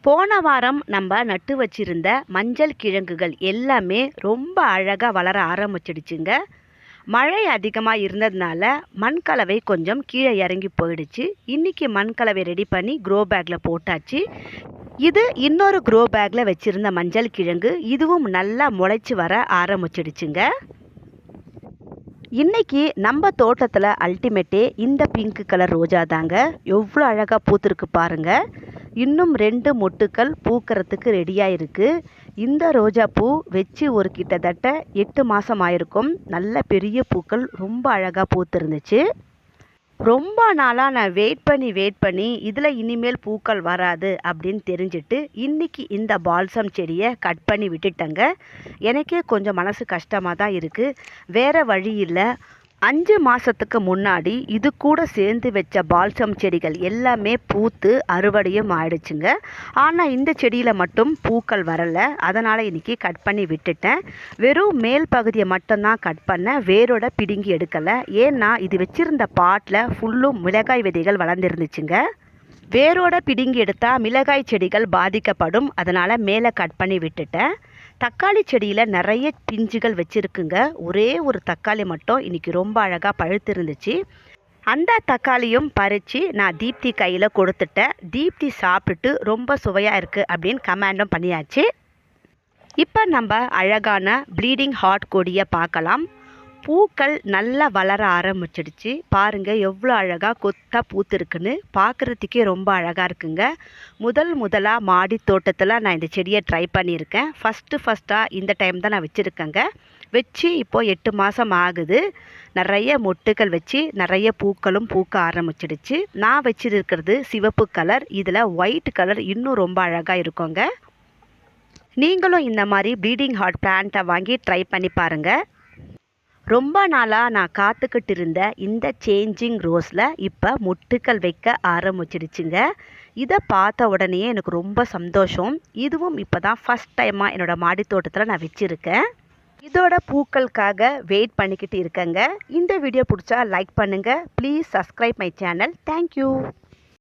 போன வாரம் நம்ம நட்டு வச்சிருந்த மஞ்சள் கிழங்குகள் எல்லாமே ரொம்ப அழகாக வளர ஆரம்பிச்சிடுச்சுங்க. மழை அதிகமாக இருந்ததுனால மண்கலவை கொஞ்சம் கீழே இறங்கி போயிடுச்சு. இன்றைக்கி மண்கலவை ரெடி பண்ணி க்ரோ பேக்கில் போட்டாச்சு. இது இன்னொரு க்ரோ பேக்கில் வச்சுருந்த மஞ்சள் கிழங்கு. இதுவும் நல்லா முளைச்சி வர ஆரம்பிச்சிடுச்சுங்க. இன்றைக்கி நம்ம தோட்டத்தில் அல்டிமேட்டே இந்த பிங்க் கலர் ரோஜா தாங்க. எவ்வளோ அழகாக பூத்துருக்கு பாருங்கள். இன்னும் 2 மொட்டுக்கள் பூக்கிறதுக்கு ரெடியாக இருக்குது. இந்த ரோஜா பூ வச்சு ஒரு கிட்டத்தட்ட 8 மாதம் ஆயிருக்கும். நல்ல பெரிய பூக்கள் ரொம்ப அழகாக பூத்துருந்துச்சு. ரொம்ப நாளாக நான் வெயிட் பண்ணி இதில் இனிமேல் பூக்கள் வராது அப்படின்னு தெரிஞ்சுட்டு இன்றைக்கி இந்த பால்சம் செடியை கட் பண்ணி விட்டுட்டேங்க. எனக்கே கொஞ்சம் மனசு கஷ்டமாக தான் இருக்குது. வேறு வழி இல்லை. 5 மாதத்துக்கு முன்னாடி இது கூட சேர்ந்து வச்ச பால்சம் செடிகள் எல்லாமே பூத்து அறுவடையும் ஆயிடுச்சுங்க. ஆனால் இந்த செடியில் மட்டும் பூக்கள் வரலை. அதனால் இன்றைக்கி கட் பண்ணி விட்டுட்டேன். வெறும் மேல் பகுதியை மட்டும்தான் கட் பண்ணேன். வேரோட பிடுங்கி எடுக்கலை. ஏன்னா இது வச்சுருந்த பாட்டில் ஃபுல்லும் மிளகாய் விதைகள் வளர்ந்துருந்துச்சுங்க. வேரோட பிடுங்கி எடுத்தால் மிளகாய் செடிகள் பாதிக்கப்படும். அதனால் மேலே கட் பண்ணி விட்டுட்டேன். தக்காளி செடியில் நிறைய பிஞ்சுகள் வச்சுருக்குங்க. ஒரே ஒரு தக்காளி மட்டும் இன்றைக்கி ரொம்ப அழகாக பழுத்து இருந்துச்சு. அந்த தக்காளியும் பறித்து நான் தீப்தி கையில் கொடுத்துட்டேன். தீப்தி சாப்பிட்டுட்டு ரொம்ப சுவையாக இருக்குது அப்படின்னு கமெண்டும் பண்ணியாச்சு. இப்போ நம்ம அழகான ப்ளீடிங் ஹார்ட் கொடியை பார்க்கலாம். பூக்கள் நல்லா வளர ஆரம்பிச்சிடுச்சு. பாருங்கள் எவ்வளோ அழகாக கொத்தாக பூத்துருக்குன்னு. பார்க்குறதுக்கே ரொம்ப அழகாக இருக்குங்க. முதலாக மாடி தோட்டத்தில் நான் இந்த செடியை ட்ரை பண்ணியிருக்கேன். ஃபஸ்ட்டாக இந்த டைம் தான் நான் வச்சுருக்கேங்க. வச்சு இப்போது 8 மாதம் ஆகுது. நிறைய மொட்டுக்கள் வச்சு நிறைய பூக்களும் பூக்க ஆரம்பிச்சிடுச்சு. நான் வச்சுருக்கிறது சிவப்பு கலர். இதில் ஒயிட் கலர் இன்னும் ரொம்ப அழகாக இருக்குங்க. நீங்களும் இந்த மாதிரி ப்ளீடிங் ஹார்ட் பிளான்ட்டை வாங்கி ட்ரை பண்ணி பாருங்கள். ரொம்ப நாளாக நான் காத்துக்கிட்டு இருந்த இந்த சேஞ்சிங் ரோஸில் இப்போ மொட்டுக்கள் வைக்க ஆரம்பிச்சிடுச்சுங்க. இதை பார்த்த உடனே எனக்கு ரொம்ப சந்தோஷம். இதுவும் இப்போ தான் ஃபஸ்ட் டைமாக என்னோடய மாடி தோட்டத்தில் நான் வச்சுருக்கேன். இதோட பூக்களுக்காக வெயிட் பண்ணிக்கிட்டு இருக்கேங்க. இந்த வீடியோ பிடிச்சா லைக் பண்ணுங்கள். Please subscribe my channel. Thank you.